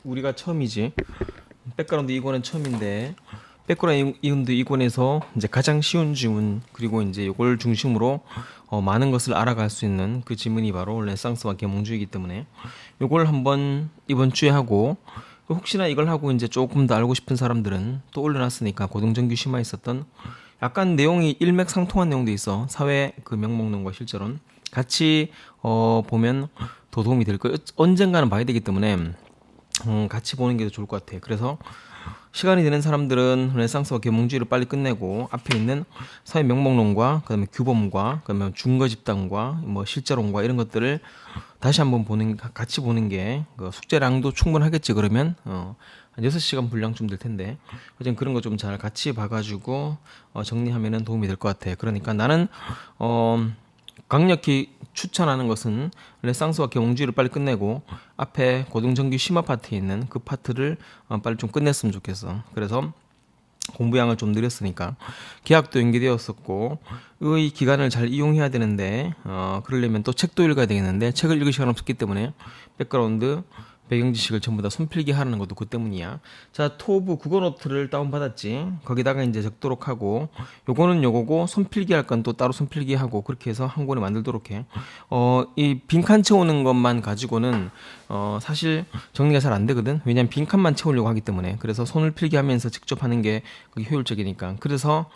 우리가 처음이지. 백그라운드 이권은 처음인데 백그라운드 이권에서 이제 가장 쉬운 질문 그리고 이제 이걸 중심으로 많은 것을 알아갈 수 있는 그 질문이 바로 르네상스와 계몽주의이기 때문에 이걸 한번 이번 주에 하고 혹시나 이걸 하고 이제 조금 더 알고 싶은 사람들은 또 올려놨으니까 고등정규 심화에 있었던 약간 내용이 일맥상통한 내용도 있어. 사회 그 명목론과 실제론 같이 보면 더 도움이 될 거예요. 언젠가는 봐야 되기 때문에 같이 보는 게 더 좋을 것 같아. 그래서 시간이 되는 사람들은 르네상스와 계몽주의를 빨리 끝내고 앞에 있는 사회 명목론과 그다음에 규범과 그다음에 중거 집단과 뭐 실제론과 이런 것들을 다시 한번 같이 보는 게 숙제량도 충분하겠지. 그러면 한 6시간 분량쯤 될 텐데 어쨌든 그런 거 좀 잘 같이 봐가지고 정리하면은 도움이 될 것 같아. 그러니까 나는 강력히 추천하는 것은 르네상스와 계몽주의를 빨리 끝내고 앞에 고등정규 심화 파트에 있는 그 파트를 빨리 좀 끝냈으면 좋겠어. 그래서 공부량을 좀 늘렸으니까 계약도 연기되었었고 이 기간을 잘 이용해야 되는데 그러려면 또 책도 읽어야 되겠는데 책을 읽을 시간 없었기 때문에 백그라운드 배경 지식을 전부 다 손필기 하는 것도 그 때문이야. 자, 토브 국어 노트를 다운받았지. 거기다가 이제 적도록 하고 요거는 요거고 손필기 할 건 또 따로 손필기 하고 그렇게 해서 한 권에 만들도록 해. 이 빈칸 채우는 것만 가지고는 사실 정리가 잘 안 되거든. 왜냐면 빈칸만 채우려고 하기 때문에. 그래서 손을 필기하면서 직접 하는 게 그게 효율적이니까. 그래서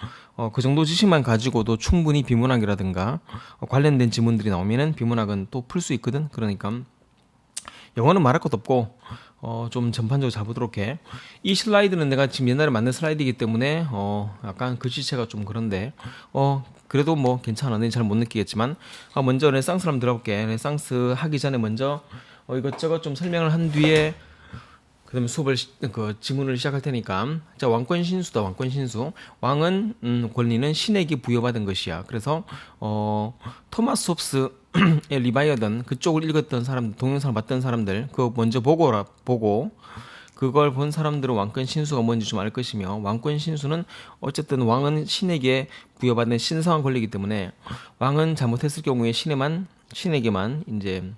그 정도 지식만 가지고도 충분히 비문학이라든가 관련된 지문들이 나오면은 비문학은 또 풀 수 있거든. 그러니까 영어는 말할 것도 없고 좀 전반적으로 잘 보도록 해. 이 슬라이드는 내가 지금 옛날에 만든 슬라이드이기 때문에 약간 글씨체가 좀 그런데 그래도 뭐 괜찮아. 너는 잘 못 느끼겠지만 먼저 르네상스를 한번 들어볼게. 르네상스 하기 전에 먼저 이것저것 좀 설명을 한 뒤에 그다음에 수업을 그 지문을 시작할 테니까. 자, 왕권 신수다. 왕권 신수. 왕은 권리는 신에게 부여받은 것이야. 그래서 토마스 홉스의 리바이어던 그쪽을 읽었던 사람, 동영상을 봤던 사람들 그거 먼저 보고 그걸 본 사람들은 왕권 신수가 뭔지 좀 알 것이며, 왕권 신수는 어쨌든 왕은 신에게 부여받은 신성한 권리이기 때문에 왕은 잘못했을 경우에 신에게만 이제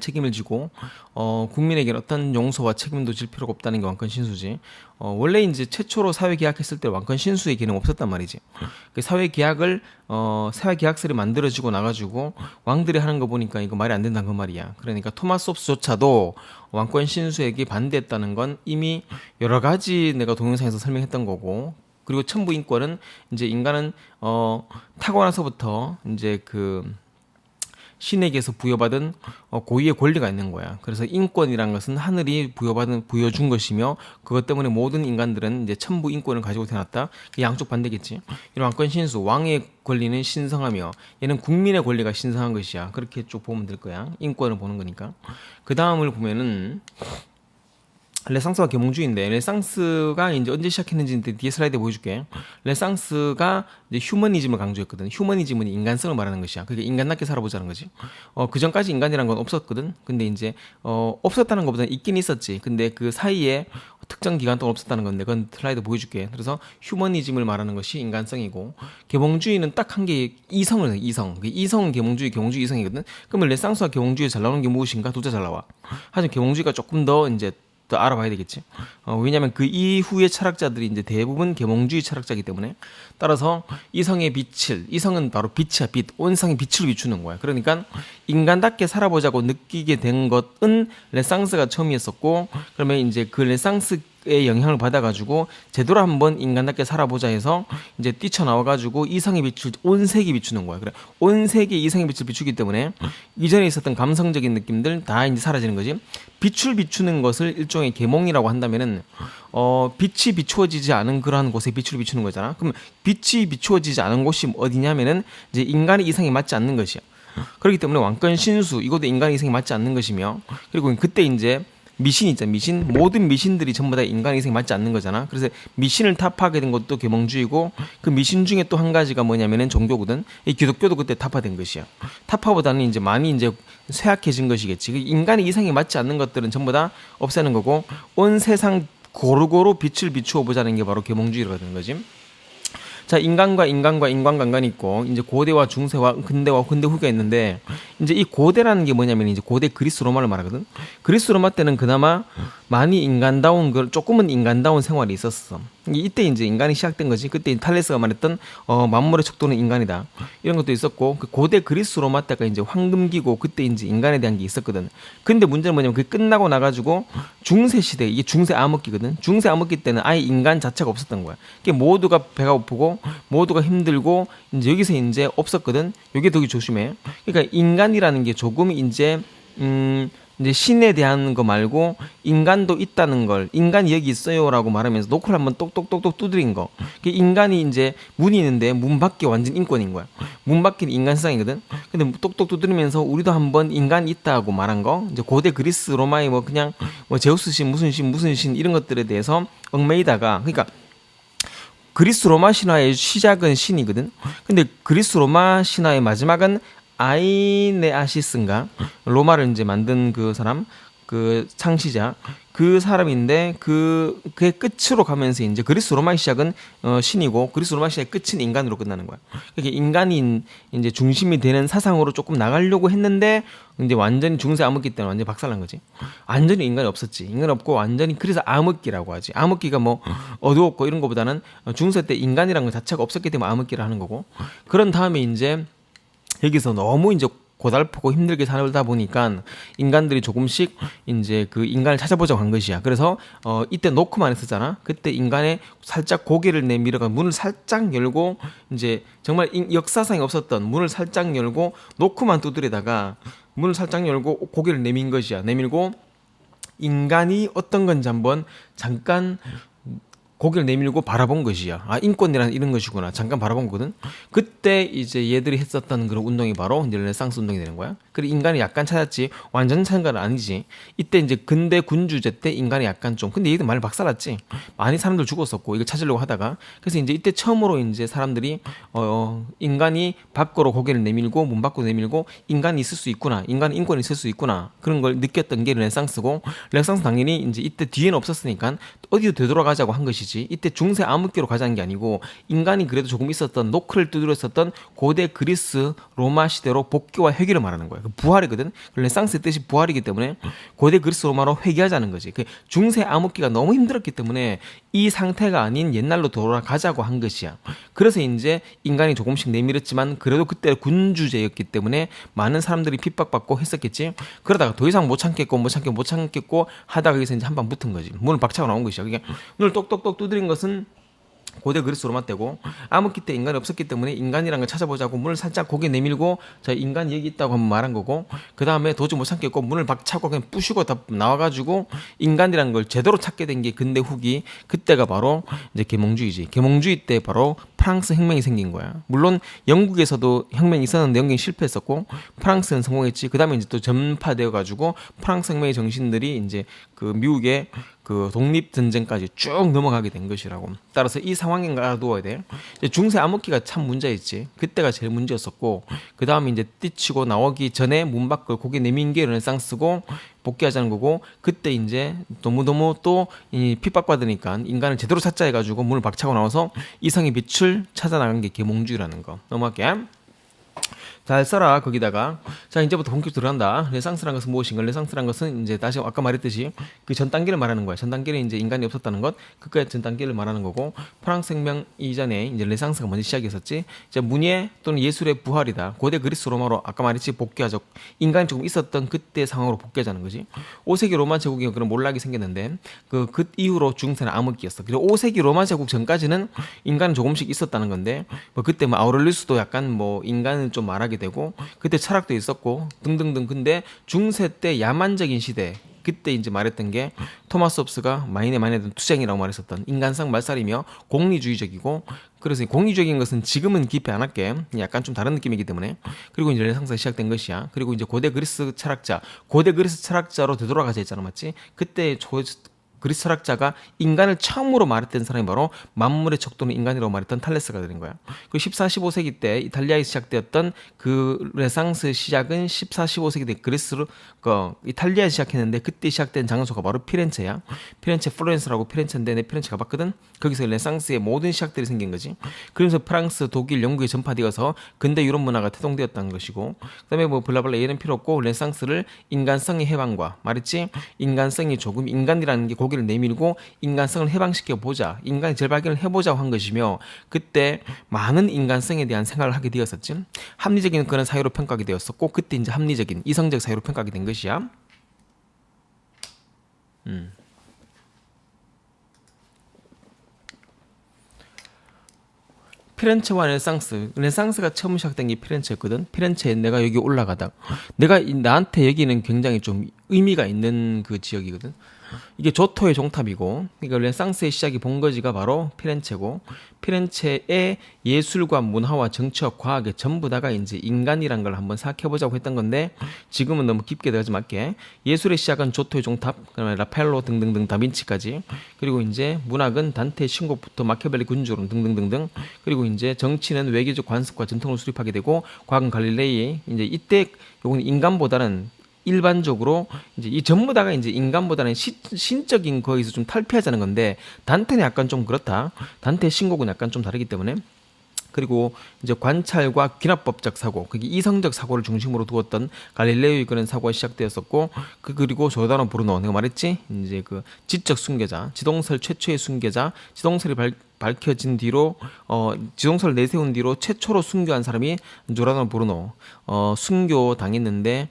책임을 지고 국민에게 어떤 용서와 책임도 질 필요가 없다는 게 왕권 신수지. 원래 이제 최초로 사회 계약했을 때 왕권 신수의 개념 없었단 말이지. 그 사회 계약을 사회 계약서를 만들어지고 나가지고 왕들이 하는 거 보니까 이거 말이 안 된다는 그 말이야. 그러니까 토마스 홉스조차도 왕권 신수에게 반대했다는 건 이미 여러 가지 내가 동영상에서 설명했던 거고. 그리고 천부 인권은 이제 인간은 타고나서부터 이제 그 신에게서 부여받은 고유의 권리가 있는 거야. 그래서 인권이란 것은 하늘이 부여준 것이며 그것 때문에 모든 인간들은 이제 천부 인권을 가지고 태어났다. 양쪽 반대겠지. 이런 왕권 신수, 왕의 권리는 신성하며 얘는 국민의 권리가 신성한 것이야. 그렇게 쭉 보면 될 거야. 인권을 보는 거니까. 그 다음을 보면은 르네상스와 계몽주의인데 르네상스가 이제 언제 시작했는지 뒤에 슬라이드에 보여줄게. 르네상스가 이제 휴머니즘을 강조했거든. 휴머니즘은 인간성을 말하는 것이야. 그게 인간답게 살아보자는 거지. 그 전까지 인간이란 건 없었거든. 근데 이제 없었다는 것보다는 있긴 있었지. 근데 그 사이에 특정 기간 동안 없었다는 건데 그건 슬라이드 보여줄게. 그래서 휴머니즘을 말하는 것이 인간성이고 계몽주의는 딱 한 개 이성을 해. 이성은 계몽주의, 계몽주의 이성이거든. 그러면 르네상스와 계몽주의에 잘 나오는 게 무엇인가? 둘 다 잘 나와. 하지만 계몽주의가 조금 더 이제 또 알아봐야 되겠지. 왜냐하면 그 이후의 철학자들이 이제 대부분 계몽주의 철학자이기 때문에 따라서 이성의 이성은 바로 빛이야. 빛, 온성의 빛을 비추는 거야. 그러니까 인간답게 살아보자고 느끼게 된 것은 르네상스가 처음이었었고, 그러면 이제 그 르네상스의 영향을 받아가지고 제대로 한번 인간답게 살아보자 해서 이제 뛰쳐나와가지고 이성의 빛을 온 세계에 비추는 거야. 그래, 온 세계에 이성의 빛을 비추기 때문에 이전에 있었던 감성적인 느낌들 다 이제 사라지는 거지. 빛을 비추는 것을 일종의 계몽이라고 한다면은 빛이 비추어지지 않은 그러한 곳에 빛을 비추는 거잖아. 그럼 빛이 비추어지지 않은 곳이 어디냐면은 이제 인간의 이성에 맞지 않는 것이야. 그렇기 때문에 왕권 신수 이것도 인간의 이성에 맞지 않는 것이며, 그리고 그때 이제 미신 있잖아. 모든 미신들이 전부 다 인간의 이성에 맞지 않는 거잖아. 그래서 미신을 타파하게 된 것도 계몽주의고, 그 미신 중에 또 한 가지가 뭐냐면은 종교거든. 이 기독교도 그때 타파된 것이야. 타파보다는 이제 많이 이제 쇠약해진 것이겠지. 인간의 이성에 맞지 않는 것들은 전부 다 없애는 거고, 온 세상 고루고루 빛을 비추어 보자는 게 바로 계몽주의가 되는 거지. 자, 인간과 인간관관이 있고 이제 고대와 중세와 근대와 근대 후기가 있는데 이제 이 고대라는 게 뭐냐면 이제 고대 그리스 로마를 말하거든. 그리스 로마 때는 그나마 많이 인간다운 걸 조금은 인간다운 생활이 있었어. 이때 이제 인간이 시작된 거지. 그때 탈레스가 말했던 만물의 척도는 인간이다. 이런 것도 있었고 그 고대 그리스 로마 때가 이제 황금기고 그때 이제 인간에 대한 게 있었거든. 근데 문제는 뭐냐면 그게 끝나고 나가지고 중세 시대 이게 중세 암흑기거든. 중세 암흑기 때는 아예 인간 자체가 없었던 거야. 이게 모두가 배가 고프고 모두가 힘들고 이제 여기서 이제 없었거든. 여기 되게 조심해. 그러니까 인간이라는 게 조금 이제 신에 대한 거 말고 인간도 있다는 걸 인간이 여기 있어요라고 말하면서 노크를 한번 똑똑똑똑 두드린 거. 인간이 이제 문이 있는데 문 밖에 완전 인권인 거야. 문 밖에는 인간 세상이거든. 근데 똑똑 두드리면서 우리도 한번 인간이 있다고 말한 거. 이제 고대 그리스 로마의 뭐 그냥 뭐 제우스 신 무슨 신 이런 것들에 대해서 얽매이다가 그러니까 그리스 로마 신화의 시작은 신이거든. 근데 그리스 로마 신화의 마지막은 아이네아시스인가 로마를 이제 만든 그 사람 그 창시자 그 사람인데 그의 끝으로 가면서 이제 그리스 로마의 시작은 신이고 그리스 로마 시작의 끝은 인간으로 끝나는 거야. 그러니까 인간이 이제 중심이 되는 사상으로 조금 나가려고 했는데 이제 완전히 중세 암흑기 때는 완전히 박살난 거지. 완전히 인간이 없었지. 인간이 없고 완전히 그래서 암흑기라고 하지. 암흑기가 뭐 어두웠고 이런 것보다는 중세 때 인간이라는 것 자체가 없었기 때문에 암흑기를 하는 거고. 그런 다음에 이제 여기서 너무 이제 고달프고 힘들게 살다 보니까 인간들이 조금씩 이제 그 인간을 찾아보자고 한 것이야. 그래서 이때 노크만 했었잖아. 그때 인간의 살짝 고개를 내밀어가 문을 살짝 열고 이제 정말 역사상에 없었던 문을 살짝 열고 노크만 두드리다가 문을 살짝 열고 고개를 내민 것이야. 내밀고 인간이 어떤 건지 한번 잠깐 고개를 내밀고 바라본 것이야. 아, 인권이란 이런 것이구나. 잠깐 바라본 거거든. 그때 이제 얘들이 했었던 그런 운동이 바로 이제 르네상스 운동이 되는 거야. 그리고 인간이 약간 찾았지. 완전 찾은 건 아니지. 이때 이제 근대 군주제 때 인간이 약간 좀. 근데 얘들 많이 박살났지. 많이 사람들 죽었었고 이걸 찾으려고 하다가. 그래서 이제 이때 처음으로 이제 사람들이 인간이 밖으로 고개를 내밀고 문 밖으로 내밀고 인간이 있을 수 있구나. 인간 인권이 있을 수 있구나. 그런 걸 느꼈던 게 르네상스고. 르네상스 당연히 이제 이때 뒤에는 없었으니까 어디로 되돌아가자고 한 것이지. 이때 중세 암흑기로 가자는 게 아니고 인간이 그래도 조금 있었던 노크를 두드렸었던 고대 그리스 로마 시대로 복귀와 회귀를 말하는 거야. 그 부활이거든. 르네상스의 뜻이 부활이기 때문에 고대 그리스 로마로 회귀하자는 거지. 그 중세 암흑기가 너무 힘들었기 때문에 이 상태가 아닌 옛날로 돌아가자고 한 것이야. 그래서 이제 인간이 조금씩 내밀었지만 그래도 그때 군주제였기 때문에 많은 사람들이 핍박받고 했었겠지. 그러다가 더 이상 못 참겠고 하다가 여기서 이제 한 방 붙은 거지. 문을 박차고 나온 것이야. 그게 문을 똑똑똑 두드린 것은 고대 그리스 로마 때고 암흑기 때 인간이 없었기 때문에 인간이란 걸 찾아보자고 문을 살짝 고개 내밀고 자 인간이 여기 있다고 한번 말한 거고 그 다음에 도저히 못 참겠고 문을 박차고 그냥 부시고 다 나와가지고 인간이란 걸 제대로 찾게 된 게 근대 후기 그때가 바로 이제 계몽주의지. 계몽주의 때 바로 프랑스 혁명이 생긴 거야. 물론 영국에서도 혁명이 있었는데 영국이 실패했었고 프랑스는 성공했지. 그 다음에 이제 또 전파되어 가지고 프랑스 혁명의 정신들이 이제 그 미국의 그 독립전쟁까지 쭉 넘어가게 된 것이라고. 따라서 이 상황인 걸 알아두어야 돼. 이제 중세 암흑기가 참 문제였지. 그때가 제일 문제였었고 그 다음에 이제 뛰치고 나오기 전에 문 밖을 고개 내민 게 르네상스고 복귀하자는 거고 그때 이제 너무너무 또 이 핍박받으니까 인간을 제대로 찾자 해가지고 문을 박차고 나와서 이성의 빛을 찾아나간 게 계몽주의라는 거. 넘어갈게. 잘 써라 거기다가. 자 이제부터 본격 들어간다. 르네상스란 것은 무엇인가? 르네상스란 것은 이제 다시 아까 말했듯이 그 전 단계를 말하는 거야. 전 단계는 이제 인간이 없었다는 것, 그까지 전 단계를 말하는 거고 프랑스 혁명 이전에 이제 르네상스가 먼저 시작했었지. 이제 문예 또는 예술의 부활이다. 고대 그리스 로마로 아까 말했지 복귀하죠. 인간이 조금 있었던 그때 상황으로 복귀하자는 거지. 5세기 로마 제국에 그런 몰락이 생겼는데 그 이후로 중세는 암흑기였어. 그리고 5세기 로마 제국 전까지는 인간은 조금씩 있었다는 건데 뭐 그때 뭐 아우렐리우스도 약간 뭐 인간은 좀 말하게 되고 그때 철학도 있었고 등등등. 근데 중세 때 야만적인 시대 그때 이제 말했던 게 토마스 홉스가 마인의 투쟁이라고 말했었던 인간상 말살이며 공리주의적이고 그래서 공리적인 것은 지금은 깊이 안 할게. 약간 좀 다른 느낌이기 때문에. 그리고 이제 르네상스가 시작된 것이야. 그리고 이제 고대 그리스 철학자로 되돌아가자 했잖아. 맞지? 그때 그리스 철학자가 인간을 처음으로 말했던 사람이 바로 만물의 척도는 인간이라고 말했던 탈레스가 되는 거야. 그 14, 15세기 때 이탈리아에 시작되었던 그 르네상스 시작은 14, 15세기 때 그리스로 이탈리아에 시작했는데 그때 시작된 장소가 바로 피렌체야. 피렌체 플로렌스라고 피렌체인데 내 피렌체 가봤거든. 거기서 르네상스의 모든 시작들이 생긴 거지. 그러면서 프랑스, 독일, 영국에 전파되어서 근대 유럽 문화가 태동되었다는 것이고, 그다음에 뭐 블라블라 얘는 필요 없고 르네상스를 인간성의 해방과 말했지. 인간성이 조금 인간이라는 게 고개를 내밀고 인간성을 해방시켜 보자, 인간의 재발견을 해보자고 한 것이며, 그때 많은 인간성에 대한 생각을 하게 되었었지. 합리적인 그런 사회로 평가하게 되었었고, 그때 이제 합리적인 이성적 사회로 평가하게 된 것이야. 피렌체와 르네상스가 처음 시작된 게 피렌체였거든. 피렌체에 내가 여기 올라가다 내가 나한테 여기는 굉장히 좀 의미가 있는 그 지역이거든. 이게 조토의 종탑이고, 그러니까 르네상스의 시작이 본거지가 바로 피렌체고, 피렌체의 예술과 문화와 정치와 과학의 전부 다가 이제 인간이란 걸 한번 생각해보자고 했던 건데, 지금은 너무 깊게 들어가지 말게. 예술의 시작은 조토의 종탑, 그다음에 라파엘로 등등등 다빈치까지, 그리고 이제 문학은 단테의 신곡부터 마키아벨리 군주론 등등등등, 그리고 이제 정치는 외교적 관습과 전통을 수립하게 되고, 과학은 갈릴레이. 이제 이때 요건 인간보다는 일반적으로 이제 이 전부 다가 이제 인간보다는 신적인 거에서 좀 탈피하자는 건데, 단테는 약간 좀 그렇다. 단테의 신곡은 약간 좀 다르기 때문에. 그리고 이제 관찰과 귀납법적 사고, 그게 이성적 사고를 중심으로 두었던 갈릴레오의 그런 사고가 시작되었었고, 그리고 조르다노 브루노, 내가 말했지, 이제 그 지적 순교자, 지동설 최초의 순교자, 지동설이 밝혀진 뒤로 지동설을 내세운 뒤로 최초로 순교한 사람이 조르다노 브루노. 순교 당했는데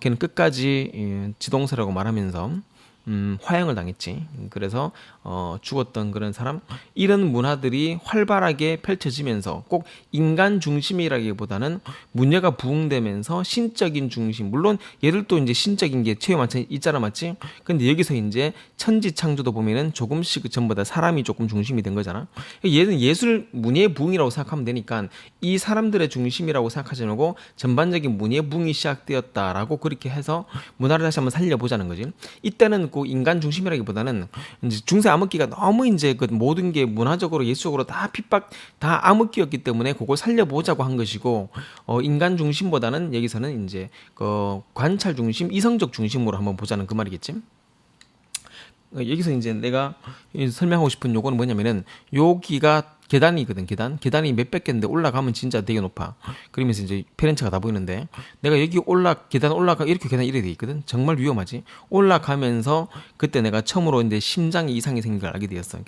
걔는 끝까지 지동설이라고 말하면서 화형을 당했지. 그래서 죽었던 그런 사람. 이런 문화들이 활발하게 펼쳐지면서 꼭 인간 중심이라기보다는 문제가 부흥되면서 신적인 중심. 물론 얘들도 이제 신적인 게 체험 마찬 있잖아, 맞지? 근데 여기서 이제 천지 창조도 보면은 조금씩 전부 다 사람이 조금 중심이 된 거잖아. 얘는 예술 문예의 부흥이라고 생각하면 되니까 이 사람들의 중심이라고 생각하지 말고 전반적인 문예의 부흥이 시작되었다라고 그렇게 해서 문화를 다시 한번 살려보자는 거지. 이때는 그 인간 중심이라기보다는 이제 중세 암흑기가 너무 이제 그 모든 게 문화적으로 예술적으로 다 핍박 다 암흑기였기 때문에 그걸 살려보자고 한 것이고, 인간 중심보다는 여기서는 이제 그 관찰 중심, 이성적 중심으로 한번 보자는 그 말이겠지. 여기서 이제 내가 설명하고 싶은 요거는 뭐냐면은, 여기가 계단이거든. 계단이 몇백 개인데 올라가면 진짜 되게 높아. 그러면서 이제 피렌체가 다 보이는데, 내가 여기 계단 올라가, 이렇게 계단 이렇게 돼 있거든. 정말 위험하지. 올라가면서 그때 내가 처음으로 이제 심장에 이상이 생긴 걸 알게 되었어.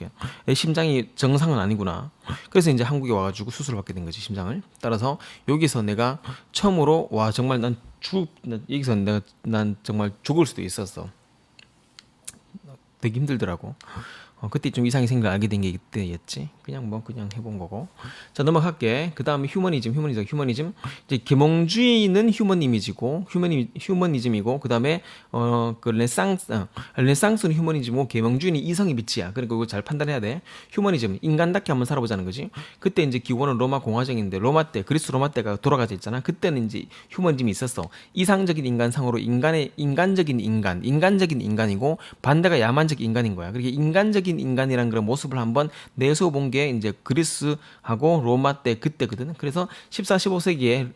심장이 정상은 아니구나. 그래서 이제 한국에 와가지고 수술을 받게 된 거지, 심장을. 따라서 여기서 내가 처음으로 와 정말 여기서 난 정말 죽을 수도 있었어. 되게 힘들더라고. 그때 좀 이상이 생긴 걸 알게 된 게 이때였지. 그냥 해본 거고. 자, 넘어갈게. 그 다음에 휴머니즘. 이제 계몽주의는 휴머니즘이고, 그 다음에 그 르네상스는 휴머니즘이고, 계몽주의는 이성의 빛이야. 그러니까 이거 잘 판단해야 돼. 휴머니즘, 인간답게 한번 살아보자는 거지. 그때 이제 기원은 로마 공화정인데, 그리스 로마 때가 돌아가져 있잖아. 그때는 이제 휴머니즘이 있었어. 이상적인 인간상으로 인간적인 인간이고, 반대가 야만적 인간인 거야. 그렇게 인간적인 인간이란 그런 모습을 한번 내세워 본 게 이제 그리스하고 로마 때 그때거든. 그래서 14, 15세기에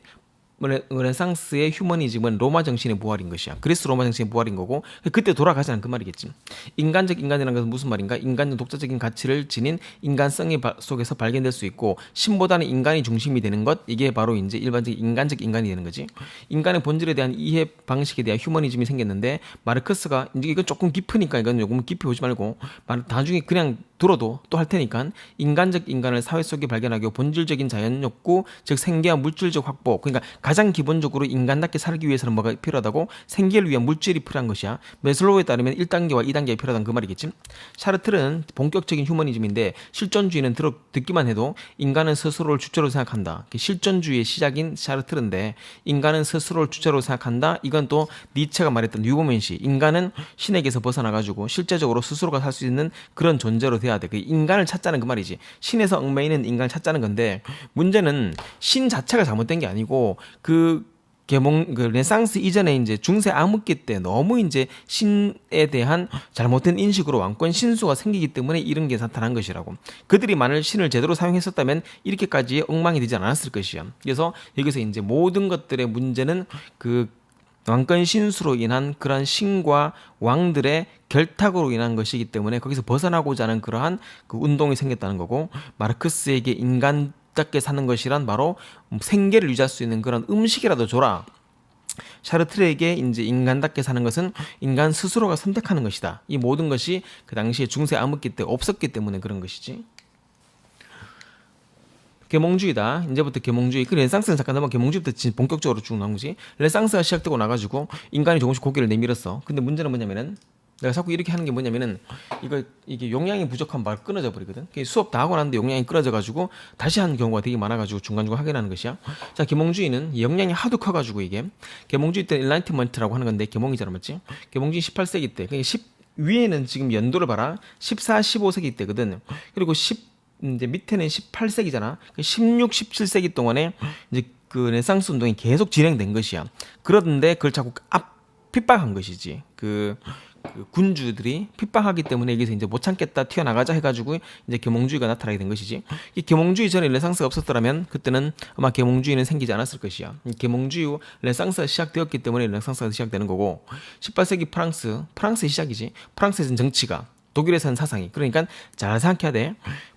르네상스의 휴머니즘은 로마 정신의 부활인 것이야. 그리스 로마 정신의 부활인 거고, 그때 돌아가자는 그 말이겠지. 인간적 인간이라는 것은 무슨 말인가? 인간은 독자적인 가치를 지닌 인간성이 속에서 발견될 수 있고, 신보다는 인간이 중심이 되는 것, 이게 바로 이제 일반적인 인간적 인간이 되는 거지. 인간의 본질에 대한 이해 방식에 대한 휴머니즘이 생겼는데, 마르크스가 이제 이건 조금 깊으니까 이건 조금 깊이 보지 말고 나중에 그냥 들어도 또 할 테니까, 인간적 인간을 사회 속에 발견하고 본질적인 자연 욕구, 즉 생계와 물질적 확보. 그러니까 가장 기본적으로 인간답게 살기 위해서는 뭐가 필요하다고? 생계를 위한 물질이 필요한 것이야. 메슬로우에 따르면 1단계와 2단계가 필요하다는 그 말이겠지. 샤르트르는 본격적인 휴머니즘인데, 실존주의는 듣기만 해도 인간은 스스로를 주체로 생각한다. 실존주의의 시작인 샤르트르인데, 인간은 스스로를 주체로 생각한다. 이건 또 니체가 말했던 뉴보멘시, 인간은 신에게서 벗어나가지고 실제적으로 스스로가 살 수 있는 그런 존재로 돼야 돼. 그 인간을 찾자는 그 말이지. 신에서 얽매이는 인간을 찾자는 건데, 문제는 신 자체가 잘못된 게 아니고 그 그 르네상스 이전에 이제 중세 암흑기 때 너무 이제 신에 대한 잘못된 인식으로 왕권 신수가 생기기 때문에 이런 게 나타난 것이라고. 그들이 만일 신을 제대로 사용했었다면 이렇게까지 엉망이 되지 않았을 것이야. 그래서 여기서 이제 모든 것들의 문제는 그 왕권 신수로 인한 그러한 신과 왕들의 결탁으로 인한 것이기 때문에 거기서 벗어나고자 하는 그러한 그 운동이 생겼다는 거고, 마르크스에게 인간답게 사는 것이란 바로 생계를 유지할 수 있는 그런 음식이라도 줘라. 샤르트르에게 이제 인간답게 사는 것은 인간 스스로가 선택하는 것이다. 이 모든 것이 그 당시에 중세 암흑기 때 없었기 때문에 그런 것이지. 계몽주의다. 이제부터 계몽주의. 그 르네상스는 잠깐 넘어 계몽주의부터 본격적으로 쭉 나온 거지. 르네상스가 시작되고 나가지고 인간이 조금씩 고개를 내밀었어. 근데 문제는 뭐냐면은 내가 자꾸 이렇게 하는 게 뭐냐면은 이게 용량이 부족하면 말 끊어져 버리거든. 수업 다 하고 났는데 용량이 끊어져 가지고 다시 하는 경우가 되게 많아가지고 중간중간 하게 되는 것이야. 자, 계몽주의는 용량이 하도 커가지고 이게 계몽주의 때는 일라이트먼트라고 하는 건데 계몽이잖아, 맞지? 계몽주의 18세기 때. 위에는 지금 연도를 봐라. 14, 15세기 때거든. 그리고 이제 밑에는 18세기잖아. 16, 17세기 동안에 이제 그 르네상스 운동이 계속 진행된 것이야. 그런데 그걸 자꾸 핍박한 것이지. 그 군주들이 핍박하기 때문에 여기서 이제 못 참겠다 튀어나가자 해가지고 이제 계몽주의가 나타나게 된 것이지. 이 계몽주의 전에 르네상스가 없었더라면 그때는 아마 계몽주의는 생기지 않았을 것이야. 계몽주의 후 르네상스가 시작되었기 때문에 르네상스가 시작되는 거고, 18세기 프랑스의 시작이지. 프랑스에서는 정치가, 독일에서는 사상이. 그러니까 잘 생각해야 돼.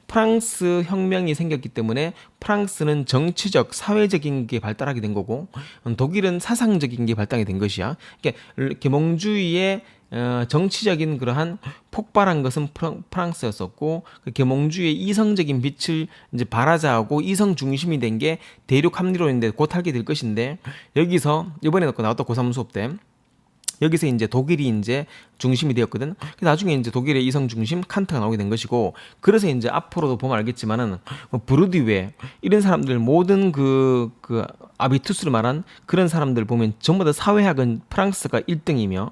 프랑스 혁명이 생겼기 때문에 프랑스는 정치적, 사회적인 게 발달하게 된 거고, 독일은 사상적인 게 발달이 된 것이야. 그러니까 계몽주의의 정치적인 그러한 폭발한 것은 프랑스였었고, 그 계몽주의의 이성적인 빛을 이제 발하자하고 이성 중심이 된 게 대륙 합리론인데 곧 하게 될 것인데, 여기서 이번에 나왔던 고3 수업 때 여기서 이제 독일이 이제 중심이 되었거든. 나중에 이제 독일의 이성 중심 칸트가 나오게 된 것이고, 그래서 이제 앞으로도 보면 알겠지만은 브루디웨 이런 사람들 모든 그 아비투스를 말한 그런 사람들 보면 전부 다 사회학은 프랑스가 1등이며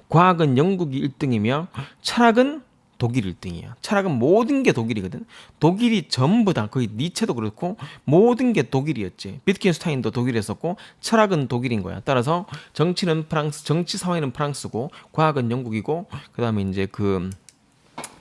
과학은 영국이 1등이며 철학은 독일 1등이야. 철학은 모든 게 독일이거든. 독일이 전부 다, 거의 니체도 그렇고 모든 게 독일이었지. 비트겐슈타인도 독일이었었고 철학은 독일인 거야. 따라서 정치는 프랑스, 정치 사회는 프랑스고 과학은 영국이고 그다음에 이제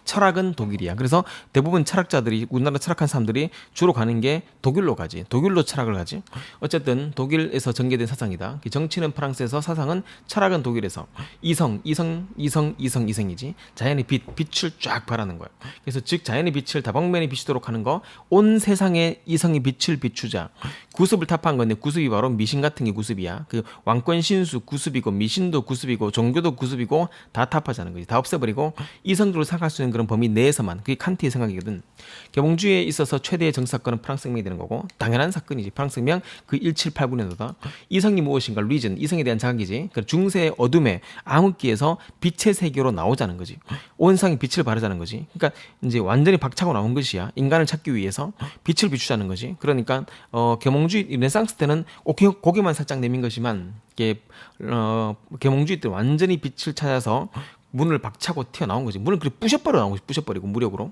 철학은 독일이야. 그래서 대부분 철학자들이, 우리나라 철학한 사람들이 주로 가는 게 독일로 가지. 독일로 철학을 가지. 어쨌든 독일에서 전개된 사상이다. 정치는 프랑스에서, 사상은, 철학은 독일에서. 이성이지. 자연의 빛을 쫙 발하는 거야. 그래서 즉 자연의 빛을 다방면에 비추도록 하는 거, 온 세상에 이성의 빛을 비추자. 구습을 타파한 건데 구습이 바로 미신 같은 게 구습이야. 그 왕권 신수 구습이고 미신도 구습이고 종교도 구습이고 다 타파자는 거지. 다 없애버리고 이성적으로 생각할 수 있는 그런 범위 내에서만. 그게 칸트의 생각이거든. 계몽주의에 있어서 최대의 정사건은 프랑스 혁명이 되는 거고, 당연한 사건이지. 프랑스 혁명 그 1789년도다. 이성이 무엇인가, 리전, 이성에 대한 자각이지. 그 중세의 어둠의 암흑기에서 빛의 세계로 나오자는 거지. 온 세상에 빛을 바르자는 거지. 그러니까 이제 완전히 박차고 나온 것이야. 인간을 찾기 위해서 빛을 비추자는 거지. 그러니까 계몽주의 르네상스 때는 고개만 살짝 내민 것이만, 계몽주의 때 완전히 빛을 찾아서 문을 박차고 튀어나온 거지. 문을 그렇게 부셔버리고 무력으로.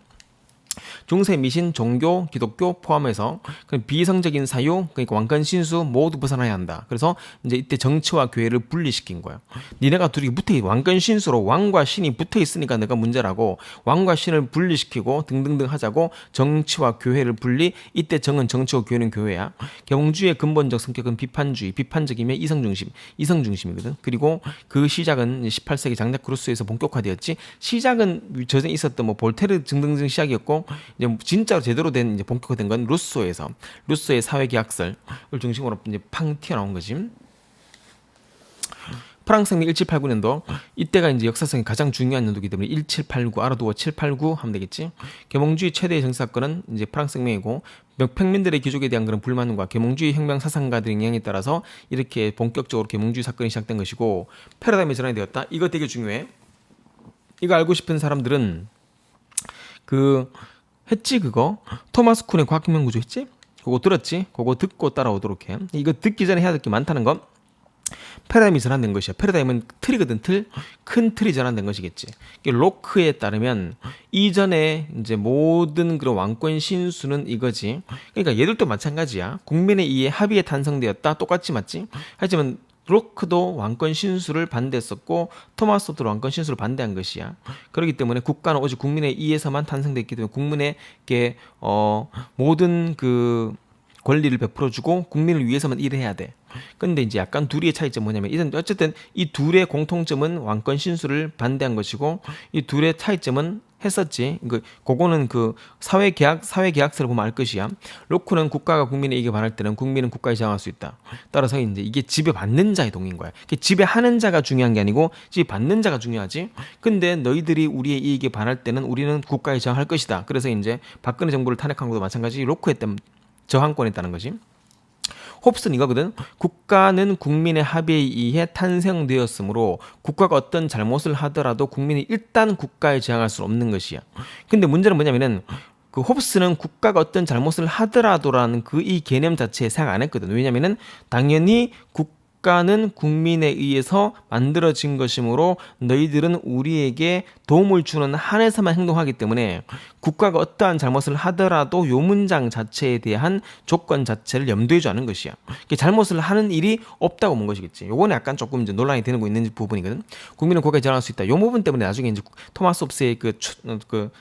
중세 미신, 종교, 기독교 포함해서 비성적인 사유, 그러니까 왕권 신수 모두 벗어나야 한다. 그래서 이제 이때 정치와 교회를 분리시킨 거야. 니네가 둘이 붙어있, 왕권 신수로 왕과 신이 붙어있으니까 내가 문제라고, 왕과 신을 분리시키고 등등등 하자고 정치와 교회를 분리. 이때 정은 정치고 교회는 교회야. 계몽주의의 근본적 성격은 비판적이며 이성중심이거든. 그리고 그 시작은 18세기 장작 루소에서 본격화되었지. 시작은 전에 있었던 볼테르 등등등 시작이었고, 이제 진짜로 제대로 된 이제 본격화된 건 루소의 사회계약설을 중심으로 이제 팡 튀어나온 거지. 프랑스 혁명 1789년도, 이때가 이제 역사성이 가장 중요한 연도이기 때문에 1789 알아두고 789 하면 되겠지. 계몽주의 최대의 정사건은 이제 프랑스 혁명이고, 평민들의 귀족에 대한 그런 불만과 계몽주의 혁명 사상가들의 영향에 따라서 이렇게 본격적으로 계몽주의 사건이 시작된 것이고, 패러다임이 전환이 되었다. 이거 되게 중요해. 이거 알고 싶은 사람들은 했지 그거? 토마스 쿤의 과학혁명 구조 했지? 그거 들었지? 그거 듣고 따라오도록 해. 이거 듣기 전에 해야 될 게 많다는 거. 패러다임이 전환된 것이야. 패러다임은 틀이거든, 틀. 큰 틀이 전환된 것이겠지. 로크에 따르면 이전에 이제 모든 그런 왕권 신수는 이거지. 그러니까 얘들도 마찬가지야. 국민의 이해 합의에 탄생되었다. 똑같이 맞지? 하지만 로크도 왕권 신수를 반대했었고 토마스 홉도 왕권 신수를 반대한 것이야. 그렇기 때문에 국가는 오직 국민의 이에서만 탄생됐기 때문에 국민에게 모든 그 권리를 베풀어주고 국민을 위해서만 일해야 돼. 근데 이제 약간 둘이의 차이점은 뭐냐면 이제 어쨌든 이 둘의 공통점은 왕권 신수를 반대한 것이고 이 둘의 차이점은 했었지. 그거는 그 사회계약서를 보면 알 것이야. 로크는 국가가 국민의 이익에 반할 때는 국민은 국가에 저항할 수 있다. 따라서 이제 이게 지배받는 자의 동인 거야. 지배하는 자가 중요한 게 아니고 지배받는 자가 중요하지. 근데 너희들이 우리의 이익에 반할 때는 우리는 국가에 저항할 것이다. 그래서 이제 박근혜 정부를 탄핵한 것도 마찬가지 로크에 때문에 저항권했다는 거지. 홉스는 이거거든. 국가는 국민의 합의에 의해 탄생되었으므로 국가가 어떤 잘못을 하더라도 국민이 일단 국가에 저항할 수 없는 것이야. 근데 문제는 뭐냐면은 그 홉스는 국가가 어떤 잘못을 하더라도라는 그 이 개념 자체에 생각 안 했거든. 왜냐면은 당연히 국가는 국민에 의해서 만들어진 것이므로 너희들은 우리에게 도움을 주는 한에서만 행동하기 때문에 국가가 어떠한 잘못을 하더라도 요 문장 자체에 대한 조건 자체를 염두에 두지 않은 것이야. 잘못을 하는 일이 없다고 본 것이겠지. 요거는 약간 조금 이제 논란이 되는 거 있는 부분이거든. 국민은 국가에 저항할 수 있다. 요 부분 때문에 나중에 이제 토마스 홉스의 그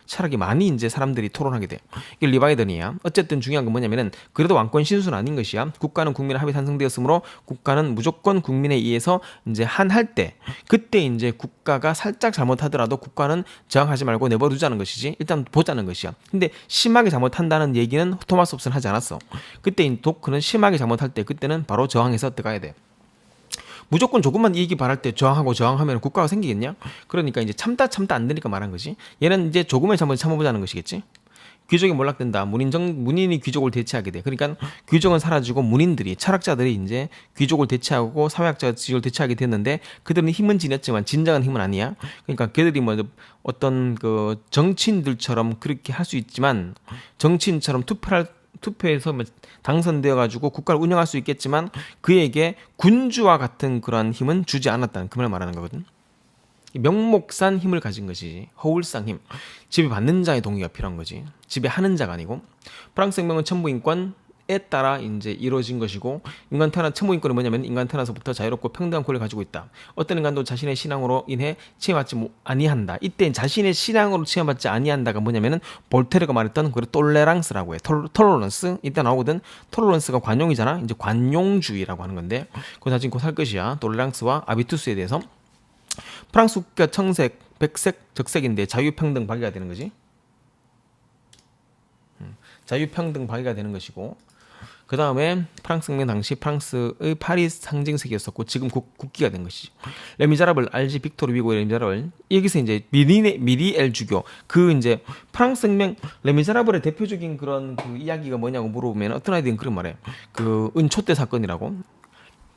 철학이 많이 이제 사람들이 토론하게 돼. 이게 리바이던이야. 어쨌든 중요한 건 뭐냐면은 그래도 왕권 신수는 아닌 것이야. 국가는 국민의 합의 탄생되었으므로 국가는 무조건 국민에 의해서 이제 한할 때 그때 이제 국가가 살짝 잘못하더라도 국가는 저항하지 말고 내버려두자는 것이지. 일단 보자는 것이야. 근데 심하게 잘못한다는 얘기는 토마스 홉스는 하지 않았어. 그때 도크는 심하게 잘못할 때 그때는 바로 저항해서 들어가야 돼. 무조건 조금만 이익이 바랄 때 저항하면 국가가 생기겠냐? 그러니까 이제 참다 안 되니까 말한 거지. 얘는 이제 조금의 잘못을 참아보자는 것이겠지. 귀족이 몰락된다. 문인이 귀족을 대체하게 돼. 그러니까 귀족은 사라지고 문인들이 철학자들이 이제 귀족을 대체하고 사회학자가 귀족을 대체하게 됐는데 그들은 힘은 지녔지만 진정한 힘은 아니야. 그러니까 걔들이 뭐 어떤 그 정치인들처럼 그렇게 할 수 있지만 정치인처럼 투표해서 당선되어 가지고 국가를 운영할 수 있겠지만 그에게 군주와 같은 그러한 힘은 주지 않았다는 그 말을 말하는 거거든. 명목산 힘을 가진 것이지. 허울상 힘. 지배받는 자의 동의가 필요한 거지. 지배하는 자가 아니고. 프랑스 혁명은 천부인권에 따라 이제 이루어진 것이고 천부인권은 뭐냐면 인간 태어나서부터 자유롭고 평등한 권리를 가지고 있다. 어떤 인간도 자신의 신앙으로 인해 체험받지 아니한다. 이때 자신의 신앙으로 체험받지 아니한다가 뭐냐면은 볼테르가 말했던 그 톨레랑스라고 해. 톨러런스 이때 나오거든. 톨러런스가 관용이잖아. 이제 관용주의라고 하는 건데 그거 나중에 곧 할 것이야. 톨레랑스와 아비투스에 대해서. 프랑스 국가 청색, 백색, 적색인데 자유평등 박애가 되는 거지. 자유평등 박애가 되는 것이고 그 다음에 프랑스 혁명 당시 프랑스의 파리 상징색이었었고 지금 국기가 된 것이지. 레미제라블 알지 빅토르 위고의 레미제라블 여기서 이제 미리엘 주교 그 이제 프랑스 혁명 레미제라블의 대표적인 그런 그 이야기가 뭐냐고 물어보면 어떤 아이들은 그런 말해. 그 은초대 사건이라고.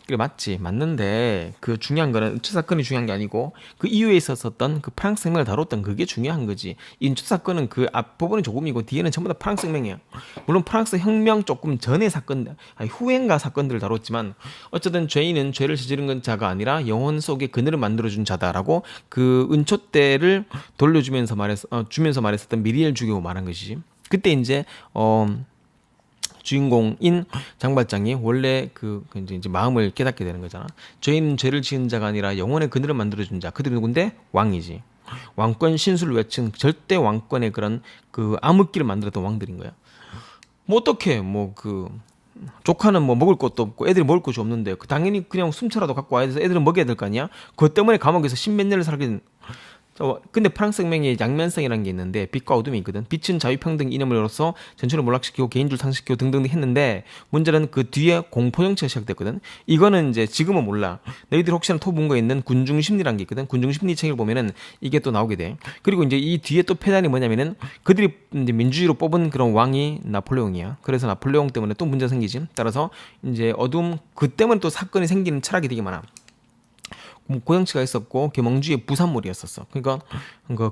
그래 맞는데 그 중요한 거는 인초 사건이 중요한 게 아니고 그 이후에 있었던 그 프랑스 혁명을 다뤘던 그게 중요한 거지. 인초 사건은 그 앞부분이 조금이고 뒤에는 전부 다 프랑스 혁명이야. 물론 프랑스 혁명 조금 전의 사건, 후행가 사건들을 다뤘지만 어쨌든 죄인은 죄를 저지른 자가 아니라 영혼 속에 그늘을 만들어준 자다라고 그 은초 때를 돌려주면서 말했었던 미리엘 주교 말한 것이지. 그때 이제 주인공인 장발장이 원래 이제 마음을 깨닫게 되는 거잖아. 죄인은 죄를 지은 자가 아니라 영혼의 그늘을 만들어준 자. 그들이 누군데? 왕이지. 왕권 신수를 외친 절대 왕권의 그런 그 암흑기를 만들었던 왕들인 거야. 뭐 어떻게 조카는 뭐 먹을 것도 없고 애들이 먹을 것이 없는데 당연히 그냥 숨차라도 갖고 와야 돼서 애들은 먹여야 될 거 아니야. 그것 때문에 감옥에서 십몇 년을 살게 된. 근데 프랑스 혁명의 양면성이라는 게 있는데 빛과 어둠이 있거든. 빛은 자유평등 이념으로서 전체를 몰락시키고 개인주의를 상실시키고 등등 했는데 문제는 그 뒤에 공포정치가 시작됐거든. 이거는 이제 지금은 몰라. 너희들 혹시나 토bun거에 있는 군중심리라는 게 있거든. 군중심리 책을 보면은 이게 또 나오게 돼. 그리고 이제 이 뒤에 또 패단이 뭐냐면은 그들이 이제 민주주의로 뽑은 그런 왕이 나폴레옹이야. 그래서 나폴레옹 때문에 또 문제가 생기지. 따라서 이제 어둠 그 때문에 또 사건이 생기는 철학이 되게 많아. 고정치가 있었고 계몽주의 부산물이었었어. 그러니까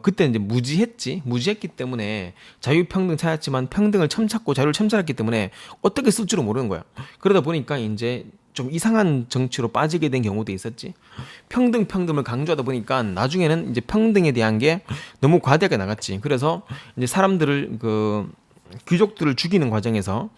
그때 이제 무지했기 때문에 자유평등 찾았지만 평등을 첨찾고 자유를 첨찰했기 때문에 어떻게 쓸 줄을 모르는 거야. 그러다 보니까 이제 좀 이상한 정치로 빠지게 된 경우도 있었지. 평등을 강조하다 보니까 나중에는 이제 평등에 대한 게 너무 과대하게 나갔지. 그래서 이제 사람들을 귀족들을 죽이는 과정에서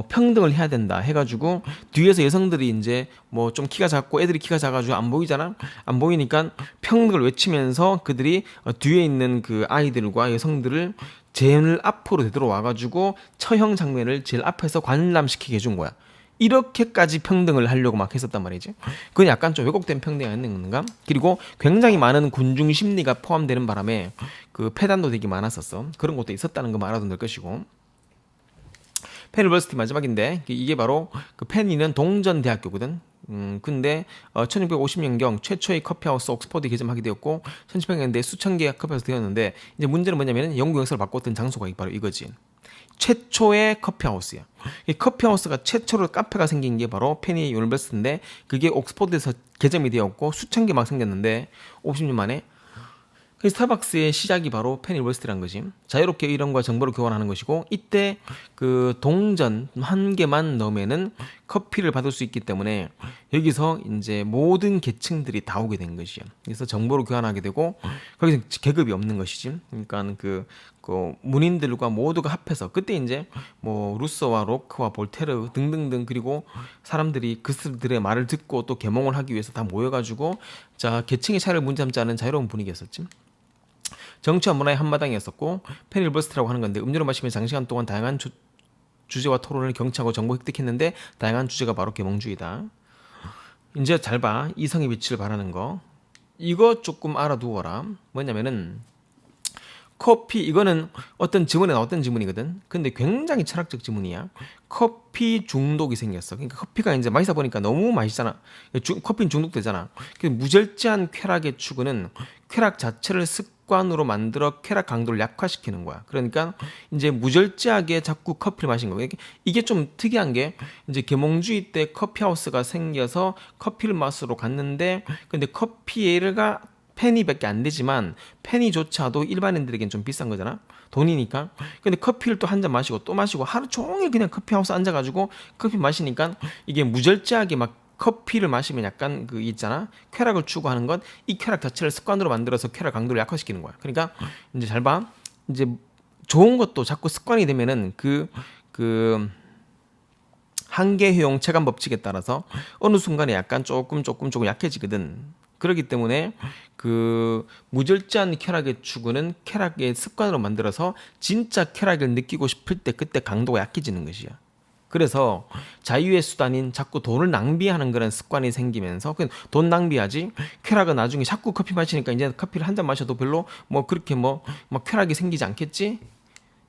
평등을 해야 된다 해가지고 뒤에서 여성들이 이제 뭐 좀 키가 작고 애들이 키가 작아가지고 안 보이잖아. 안 보이니까 평등을 외치면서 그들이 뒤에 있는 그 아이들과 여성들을 제일 앞으로 되돌아와가지고 처형 장면을 제일 앞에서 관람시키게 해준 거야. 이렇게까지 평등을 하려고 막 했었단 말이지. 그건 약간 좀 왜곡된 평등이 아닌가? 그리고 굉장히 많은 군중 심리가 포함되는 바람에 그 폐단도 되게 많았었어. 그런 것도 있었다는 거 알아도 될 것이고. 펜 유니버시티 마지막인데 이게 바로 그 펜이는 동전 대학교거든. 근데 1650년경 최초의 커피하우스 옥스퍼드 개점하게 되었고 1700년대 수천 개의 커피하우스 되었는데 이제 문제는 뭐냐면 영국 역사를 바꿨던 장소가 바로 이거지. 최초의 커피하우스야. 이 커피하우스가 최초로 카페가 생긴 게 바로 페니 유니버시티인데 그게 옥스퍼드에서 개점이 되었고 수천 개 막 생겼는데 50년 만에 그 스타벅스의 시작이 바로 페니 유니버시티라는 거지. 자유롭게 이론과 정보를 교환하는 것이고 이때 그 동전 한 개만 넣으면은 커피를 받을 수 있기 때문에 여기서 이제 모든 계층들이 다 오게 된 것이야. 그래서 정보를 교환하게 되고 거기서 계급이 없는 것이지. 그러니까 그 문인들과 모두가 합해서 그때 이제 뭐 루소와 로크와 볼테르 등등등 그리고 사람들이 그들의 말을 듣고 또 계몽을 하기 위해서 다 모여가지고 자 계층의 차이를 문제삼지 않은 자유로운 분위기였었지. 정치와 문화의 한마당이었었고 펜 유니버시티라고 하는 건데 음료를 마시며 장시간 동안 다양한 주제와 토론을 경청하고 정보 획득했는데 다양한 주제가 바로 계몽주의다. 이제 잘 봐. 이성의 빛을 발하는 거. 이거 조금 알아두어라. 뭐냐면은 커피 이거는 어떤 지문이거든. 근데 굉장히 철학적 지문이야. 커피 중독이 생겼어. 그러니까 커피가 이제 마시다 보니까 너무 맛있잖아. 커피는 중독되잖아. 무절제한 쾌락의 추구는 쾌락 자체를 습관으로 만들어 쾌락 강도를 약화시키는 거야. 그러니까 이제 무절제하게 자꾸 커피를 마신 거야. 이게 좀 특이한 게 이제 계몽주의 때 커피하우스가 생겨서 커피를 마시러 갔는데 근데 커피가 페니밖에 안 되지만 페니조차도 일반인들에겐 좀 비싼 거잖아. 돈이니까. 근데 커피를 또 한 잔 마시고 또 마시고 하루 종일 그냥 커피하우스 앉아가지고 커피 마시니까 이게 무절제하게 막 커피를 마시면 약간 그 있잖아. 쾌락을 추구하는 것. 이 쾌락 자체를 습관으로 만들어서 쾌락 강도를 약화시키는 거야. 그러니까 이제 잘 봐. 이제 좋은 것도 자꾸 습관이 되면은 그 한계효용 체감 법칙에 따라서 어느 순간에 약간 조금 약해지거든. 그렇기 때문에 그 무절제한 쾌락의 추구는 쾌락의 습관으로 만들어서 진짜 쾌락을 느끼고 싶을 때 그때 강도가 약해지는 것이야. 그래서 자유의 수단인 자꾸 돈을 낭비하는 그런 습관이 생기면서 그냥 돈 낭비하지 쾌락은 나중에 자꾸 커피 마시니까 이제 커피를 한 잔 마셔도 별로 뭐 그렇게 뭐 막 쾌락이 생기지 않겠지?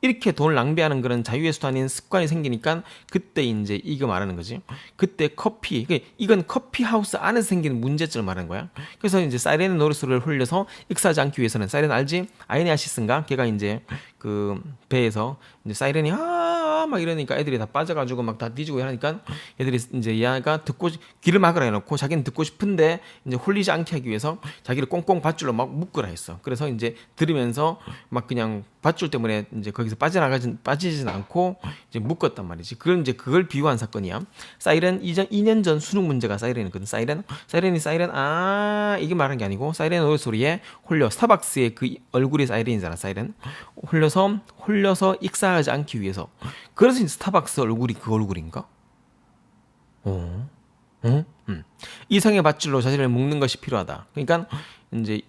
이렇게 돈을 낭비하는 그런 자유의 수단인 습관이 생기니까 그때 이제 이거 말하는 거지. 그때 커피, 이건 커피 하우스 안에서 생기는 문제점을 말하는 거야. 그래서 이제 사이렌의 노랫소리를 홀려서 익사하지 않기 위해서는 사이렌 알지? 아이네아시스인가? 걔가 이제 그 배에서 이제 사이렌이 막 이러니까 애들이 다 빠져가지고 막 다 뒤지고 하니까 애들이 이제 얘가 귀를 막으라 해놓고 자기는 듣고 싶은데 이제 홀리지 않게 하기 위해서 자기를 꽁꽁 밧줄로 막 묶으라 했어. 그래서 이제 들으면서 막 그냥 밧줄 때문에 이제 거기서 빠지진 않고 이제 묶었단 말이지. 그걸 비유한 사건이야. 사이렌 2년 전 수능 문제가 사이렌이거든. 사이렌이 이게 말한 게 아니고 사이렌 노랫소리에 홀려 스타벅스의 그 얼굴이 사이렌이잖아. 사이렌 홀려서 익사하지 않기 위해서. 그래서 스타벅스 얼굴이 그 얼굴인가? 이성의 밧줄로 자신을 묶는 것이 필요하다. 그러니까 이제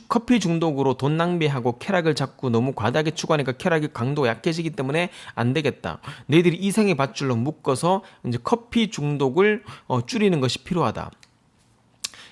커피 중독으로 돈 낭비하고 쾌락을 자꾸 너무 과다하게 추구하니까 쾌락의 강도가 약해지기 때문에 안 되겠다. 너희들이 이성의 밧줄로 묶어서 이제 커피 중독을 줄이는 것이 필요하다.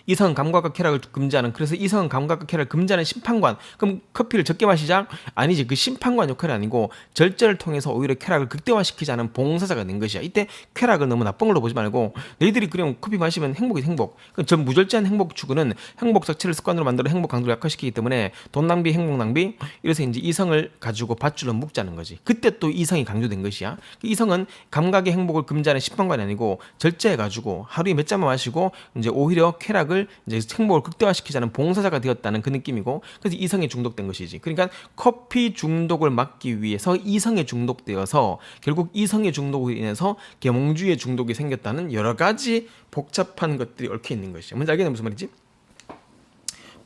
이성 감각과 쾌락을 금지하는, 그래서 이성 감각과 쾌락을 금지하는 심판관. 그럼 커피를 적게 마시자? 아니지. 그 심판관 역할이 아니고 절제를 통해서 오히려 쾌락을 극대화시키자는 봉사자가 된 것이야. 이때 쾌락을 너무 나쁜 걸로 보지 말고 너희들이 그냥 커피 마시면 행복이 행복. 전 무절제한 행복 추구는 행복 자체를 습관으로 만들어 행복 강도를 약화시키기 때문에 돈 낭비, 행복 낭비. 이래서 이제 이성을 가지고 밧줄로 묶자는 거지. 그때 또 이성이 강조된 것이야. 이성은 감각의 행복을 금지하는 심판관이 아니고 절제해가지고 하루에 몇 잔만 마시고 이제 오히려 쾌락을 행복을 이제 행복을 극대화시키자는 봉사자가 되었다는 그 느낌이고, 그래서 이성에 중독된 것이지. 그러니까 커피 중독을 막기 위해서 이성에 중독되어서 결국 이성의 중독으로 인해서 계몽주의의 중독이 생겼다는 여러 가지 복잡한 것들이 얽혀 있는 것이죠. 뭔지 알겠냐 무슨 말이지?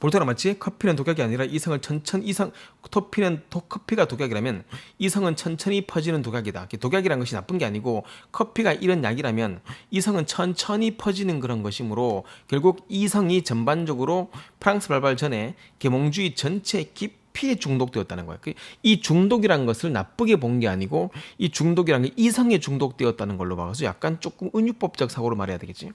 볼터가 맞지? 커피는 독약이 아니라 이성을 천천히 커피가 독약이라면 이성은 천천히 퍼지는 독약이다. 독약이란 것이 나쁜 게 아니고 커피가 이런 약이라면 이성은 천천히 퍼지는 그런 것이므로 결국 이성이 전반적으로 프랑스 발발 전에 계몽주의 전체에 깊이 중독되었다는 거야. 이 중독이란 것을 나쁘게 본 게 아니고 이 중독이란 게 이성에 중독되었다는 걸로 봐서 약간 조금 은유법적 사고로 말해야 되겠지.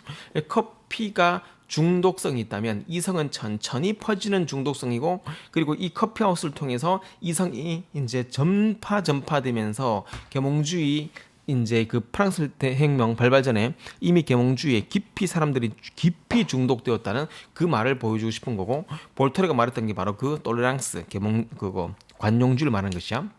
커피가 중독성이 있다면 이성은 천천히 퍼지는 중독성이고, 그리고 이 커피하우스를 통해서 이성이 이제 전파되면서 계몽주의 이제 그 프랑스 대혁명 발발 전에 이미 계몽주의에 사람들이 깊이 중독되었다는 그 말을 보여주고 싶은 거고, 볼테르가 말했던 게 바로 그 톨레랑스 관용주의를 말하는 것이야.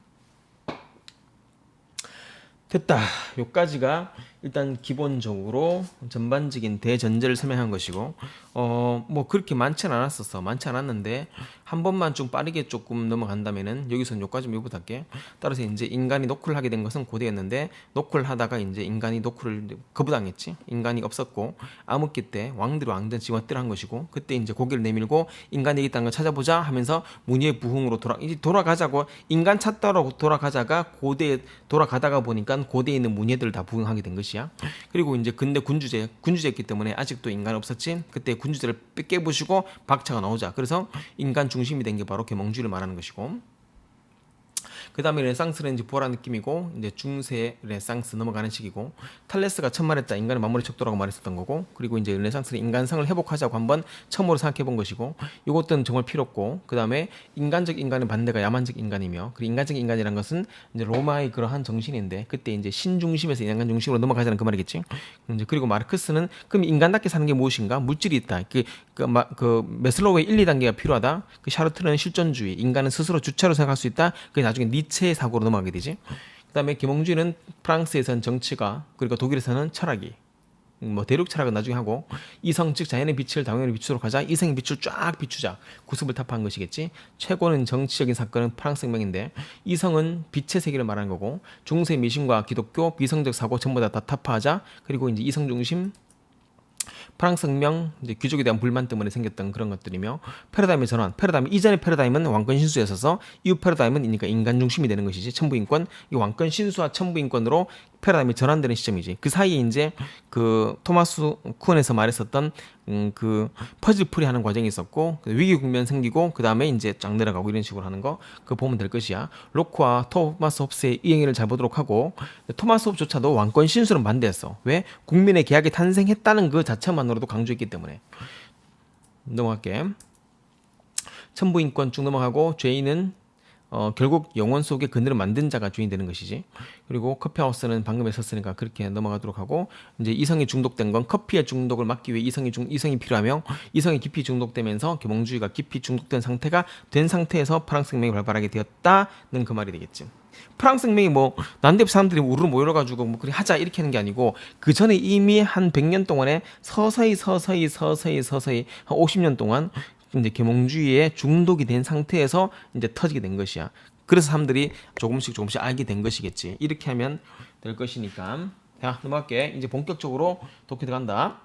됐다. 요까지가 일단 기본적으로 전반적인 대전제를 설명한 것이고, 뭐 그렇게 많지는 않았었어. 많지 않았는데 한 번만 좀 빠르게 조금 넘어간다면은 여기서는 요까지만 요부할게. 따라서 이제 인간이 노크를 하게 된 것은 고대였는데, 노크를 하다가 이제 인간이 노크를 거부당했지. 인간이 없었고 암흑기 때 왕들이 왕든 지원들을 한 것이고, 그때 이제 고개를 내밀고 인간이 여기 있다는 걸 찾아보자 하면서 문의의 부흥으로 이제 돌아가자고 인간 찾다로 돌아가자가 고대에 돌아가다가 보니까 고대에 있는 문예들을 다 부흥하게 된 것이야. 그리고 이제 근대 군주제였기 때문에 아직도 인간이 없었지. 그때 군주제를 깨부시고 박차가 나오자. 그래서 인간 중심이 된 게 바로 계몽주의를 말하는 것이고, 그 다음에 르네상스는 이제 부활한 느낌이고, 이제 중세 르네상스 넘어가는 시기고, 탈레스가 첫 말했다. 인간의 만물의 척도라고 말했었던 거고, 그리고 이제 르네상스는 인간성을 회복하자고 한번 처음으로 생각해 본 것이고, 이것들은 정말 필요 없고, 그 다음에 인간적 인간의 반대가 야만적 인간이며, 그리고 인간적 인간이란 것은 이제 로마의 그러한 정신인데, 그때 이제 신중심에서 인간 중심으로 넘어가자는 그 말이겠지. 이제 그리고 마르크스는 그럼 인간답게 사는 게 무엇인가? 물질이 있다. 그 메슬로우의 1, 2단계가 필요하다. 그 샤르트르는 실존주의, 인간은 스스로 주체로 생각할 수 있다. 그게 나중에 니체의 사고로 넘어가게 되지. 그다음에 계몽주의는 프랑스에서는 정치가, 그리고 독일에서는 철학이, 뭐 대륙 철학은 나중에 하고, 이성 즉 자연의 빛을 당연히 비추도록 하자. 이성의 빛을 쫙 비추자. 구습을 타파한 것이겠지. 최고는 정치적인 사건은 프랑스 혁명인데, 이성은 빛의 세계를 말하는 거고, 중세 미신과 기독교, 비성적 사고 전부 다 타파하자. 그리고 이제 이성 중심 프랑스 혁명, 이제 귀족에 대한 불만 때문에 생겼던 그런 것들이며, 패러다임의 전환. 이전의 패러다임은 왕권 신수였어서 이후 패러다임은 그러니까 인간 중심이 되는 것이지. 천부인권, 이 왕권 신수와 천부인권으로 패러다임이 전환되는 시점이지. 그 사이에 이제 그 토마스 쿤에서 말했었던 그 퍼즐풀이 하는 과정이 있었고, 위기 국면 생기고 그 다음에 이제 쫙 내려가고 이런 식으로 하는 거, 그거 보면 될 것이야. 로크와 토마스 홉스의 이행위를 잘 보도록 하고, 토마스 홉조차도 왕권 신수는 반대했어. 왜? 국민의 계약이 탄생했다는 그 자체만으로도 강조했기 때문에. 넘어갈게. 천부인권 쭉 넘어가고, 죄인은 결국 영혼 속에 그늘을 만든 자가 주인이 되는 것이지. 그리고 커피하우스는 방금 했었으니까 그렇게 넘어가도록 하고, 이제 이성이 중독된 건 커피의 중독을 막기 위해 이성이 필요하며, 이성이 깊이 중독되면서 계몽주의가 깊이 중독된 상태에서 프랑스 혁명이 발발하게 되었다는 그 말이 되겠지. 프랑스 혁명이 뭐 난데없이 사람들이 우르르 모여가지고 뭐 그래 하자 이렇게 하는 게 아니고, 그 전에 이미 한 100년 동안에 서서히 한 50년 동안 이제 계몽주의에 중독이 된 상태에서 이제 터지게 된 것이야. 그래서 사람들이 조금씩 알게 된 것이겠지. 이렇게 하면 될 것이니까. 자, 넘어갈게. 이제 본격적으로 독해 들어간다.